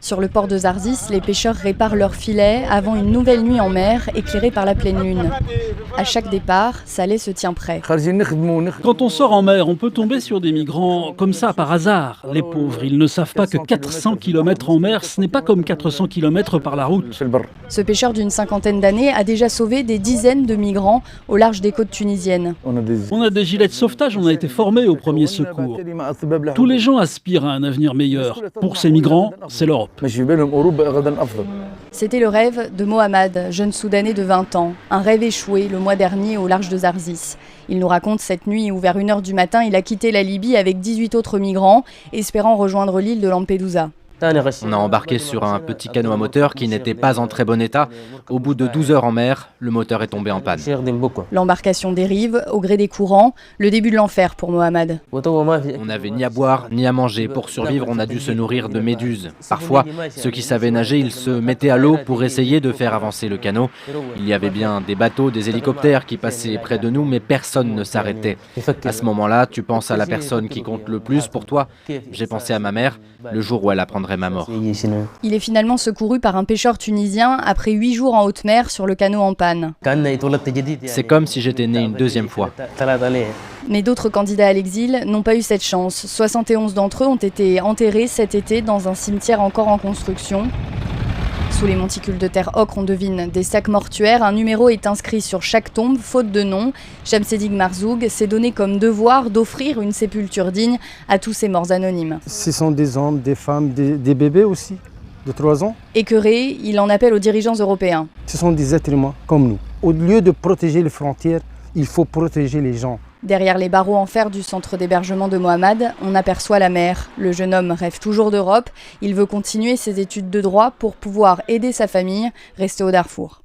Sur le port de Zarzis, les pêcheurs réparent leurs filets avant une nouvelle nuit en mer, éclairée par la pleine lune. À chaque départ, Saleh se tient prêt. Quand on sort en mer, on peut tomber sur des migrants comme ça par hasard. Les pauvres, ils ne savent pas que 400 km en mer, ce n'est pas comme 400 km par la route. Ce pêcheur d'une cinquantaine d'années a déjà sauvé des dizaines de migrants au large des côtes tunisiennes. On a des gilets de sauvetage, on a été formés au premier secours. Tous les gens aspirent à un avenir meilleur. Pour ces migrants, c'est l'Europe. C'était le rêve de Mohamed, jeune Soudanais de 20 ans. Un rêve échoué le mois dernier au large de Zarzis. Il nous raconte cette nuit où vers 1h du matin, il a quitté la Libye avec 18 autres migrants, espérant rejoindre l'île de Lampedusa. On a embarqué sur un petit canot à moteur qui n'était pas en très bon état. Au bout de 12 heures en mer, le moteur est tombé en panne. L'embarcation dérive au gré des courants, le début de l'enfer pour Mohamed. On n'avait ni à boire ni à manger. Pour survivre, on a dû se nourrir de méduses. Parfois, ceux qui savaient nager, ils se mettaient à l'eau pour essayer de faire avancer le canot. Il y avait bien des bateaux, des hélicoptères qui passaient près de nous, mais personne ne s'arrêtait. À ce moment-là, tu penses à la personne qui compte le plus pour toi. J'ai pensé à ma mère, le jour où elle apprendrait ma mort. Il est finalement secouru par un pêcheur tunisien après 8 jours en haute mer sur le canot en panne. C'est comme si j'étais né une deuxième fois. Mais d'autres candidats à l'exil n'ont pas eu cette chance. 71 d'entre eux ont été enterrés cet été dans un cimetière encore en construction. Sous les monticules de terre ocre, on devine des sacs mortuaires. Un numéro est inscrit sur chaque tombe, faute de nom. Shamseddine Marzoug s'est donné comme devoir d'offrir une sépulture digne à tous ces morts anonymes. Ce sont des hommes, des femmes, des bébés aussi, de 3 ans. Écœuré, il en appelle aux dirigeants européens. Ce sont des êtres humains comme nous. Au lieu de protéger les frontières, il faut protéger les gens. Derrière les barreaux en fer du centre d'hébergement de Mohamed, on aperçoit la mer. Le jeune homme rêve toujours d'Europe. Il veut continuer ses études de droit pour pouvoir aider sa famille, rester au Darfour.